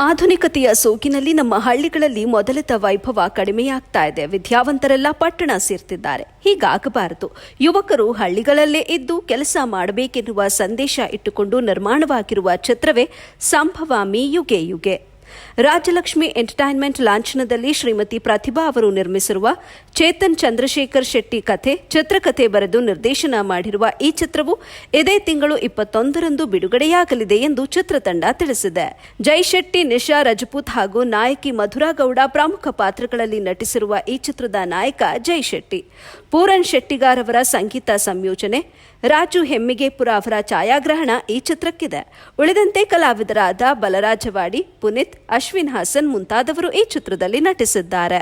ಆಧುನಿಕತೆಯ ಸೋಗಿನಲ್ಲಿ ನಮ್ಮ ಹಳ್ಳಿಗಳಲ್ಲಿ ಮೊದಲಿದ್ದ ವೈಭವ ಕಡಿಮೆಯಾಗ್ತಾ ಇದೆ. ವಿದ್ಯಾವಂತರೆಲ್ಲ ಪಟ್ಟಣ ಸೇರ್ತಿದ್ದಾರೆ. ಹೀಗಾಗಬಾರದು. ಯುವಕರು ಹಳ್ಳಿಗಳಲ್ಲೇ ಇದ್ದು ಕೆಲಸ ಮಾಡಬೇಕೆನ್ನುವ ಸಂದೇಶ ಇಟ್ಟುಕೊಂಡು ನಿರ್ಮಾಣವಾಗಿರುವ ಚಿತ್ರವೇ ಸಂಭವಾಮಿ ಯುಗೆ ಯುಗೆ. ರಾಜಲಕ್ಷ್ಮಿ ಎಂಟರ್ಟೈನ್ಮೆಂಟ್ ಲಾಂಛನದಲ್ಲಿ ಶ್ರೀಮತಿ ಪ್ರತಿಭಾ ಅವರು ನಿರ್ಮಿಸಿರುವ ಚೇತನ್ ಚಂದ್ರಶೇಖರ್ ಶೆಟ್ಟಿ ಕಥೆ, ಚಿತ್ರಕಥೆ ಬರೆದು ನಿರ್ದೇಶನ ಮಾಡಿರುವ ಈ ಚಿತ್ರವು ಇದೇ ತಿಂಗಳು 21ರಂದು ಬಿಡುಗಡೆಯಾಗಲಿದೆ ಎಂದು ಚಿತ್ರತಂಡ ತಿಳಿಸಿದೆ. ಜೈ ಶೆಟ್ಟಿ, ನಿಶಾ ರಜಪೂತ್ ಹಾಗೂ ನಾಯಕಿ ಮಧುರಾ ಗೌಡ ಪ್ರಮುಖ ಪಾತ್ರಗಳಲ್ಲಿ ನಟಿಸಿರುವ ಈ ಚಿತ್ರದ ನಾಯಕ ಜೈ ಶೆಟ್ಟಿ. ಪೂರನ್ ಶೆಟ್ಟಿಗಾರ್ ಅವರ ಸಂಗೀತ ಸಂಯೋಜನೆ, ರಾಜು ಹೆಮ್ಮಿಗೆಪುರ ಅವರ ಛಾಯಾಗ್ರಹಣ ಈ ಚಿತ್ರಕ್ಕಿದೆ. ಉಳಿದಂತೆ ಕಲಾವಿದರಾದ ಬಲರಾಜವಾಡಿ, ಪುನೀತ್, ಅಶ್ವಿನ್ ಹಾಸನ್ ಮುಂತಾದವರು ಈ ಚಿತ್ರದಲ್ಲಿ ನಟಿಸಿದ್ದಾರೆ.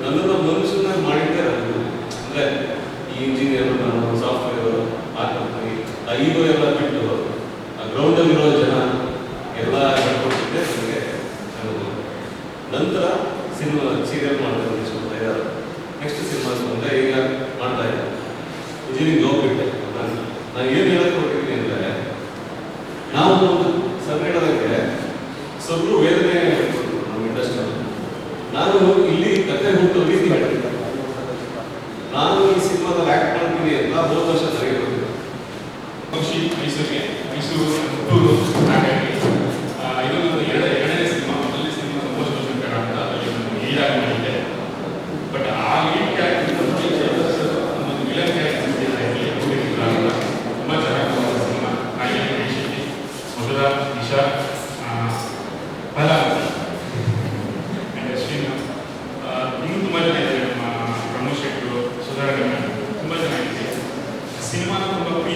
ನನ್ನನ್ನು ಮನುಷ್ಯನಾಗಿ ಮಾಡಿದ್ದೆ ನಾನು. ಅಂದರೆ ಈ ಇಂಜಿನಿಯರ್, ನಾನು ಸಾಫ್ಟ್ವೇರ್ ಆ ಕಂಪ್ನಿ ಈಗೋ ಎಲ್ಲ ಬಿಟ್ಟು ಗ್ರೌಂಡಲ್ಲಿರೋ ಜನ ಎಲ್ಲ ಹೇಳ್ಕೊಟ್ಟಿದ್ದೆ ನನಗೆ ಅನುಭವ. ನಂತರ ಸಿನಿಮಾ ಸೀರಿಯಲ್ ಮಾಡೋದು ತಯಾರು. ನೆಕ್ಸ್ಟ್ ಸಿನಿಮಾಸ್ ಬಂದರೆ ಈಗ ಮಾಡ್ತಾ ಇದ್ದೆ. ಇಂಜಿನಿಯರಿಂಗ್ ಹೋಗ್ಬಿಟ್ಟೆ. ನಾನು ಏನು ಹೇಳಕ್ಕೆ ಹೊರಟಿದ್ದೀನಿ ಅಂದರೆ, ನಾವು ಒಂದು ಸಂಘಟನೆಗೆ ಸ್ವಲ್ಪ ವೇದನೆ ಹೇಳ್ಕೊಡ್ತೀವಿ ನಮ್ಮ ಇಂಡಸ್ಟ್ರಿಯಲ್ಲಿ. ನಾನು ಇಲ್ಲಿ ಕತೆ ಹುಟ್ಟು ರೀತಿ ಹೇಳಿದ್ದೆ. ನಾನು ಈ ಸಿನಿಮಾದಲ್ಲಿ ಆ್ಯಕ್ಟ್ ಮಾಡ್ತೀನಿ ಅಂತ ಹೋದ ವರ್ಷ ತೆಗೆದುಕೊಂಡಿದ್ದೆ. ಮೈಸೂರು ಹುಟ್ಟೂರು ಹಾಗಾಗಿ ಇದು ನನ್ನ ಎರಡನೇ ಸಿನಿಮಾ. ಮೊದಲನೇ ಸಿನಿಮಾ ಮೋಸ್ಟ್ ಕನ್ನಡ ಅಂತ ಅದರಲ್ಲಿ ಲೀಡಾಗಿ ಮಾಡಿದ್ದೆ. ಬಟ್ ಆ ಲೀಡ್ ಕ್ಯಾರೆಕ್ಟರ್ ನಮ್ಮೊಂದು ವಿಲನ್ ಕ್ಯಾರೆಕ್ಟರ್ ತುಂಬ ಚೆನ್ನಾಗಿ ಸಿನಿಮಾ. ನಾಯಕಿ ಜೈ ಶೆಟ್ಟಿ, ಮಧುರಾ, ನಿಶಾ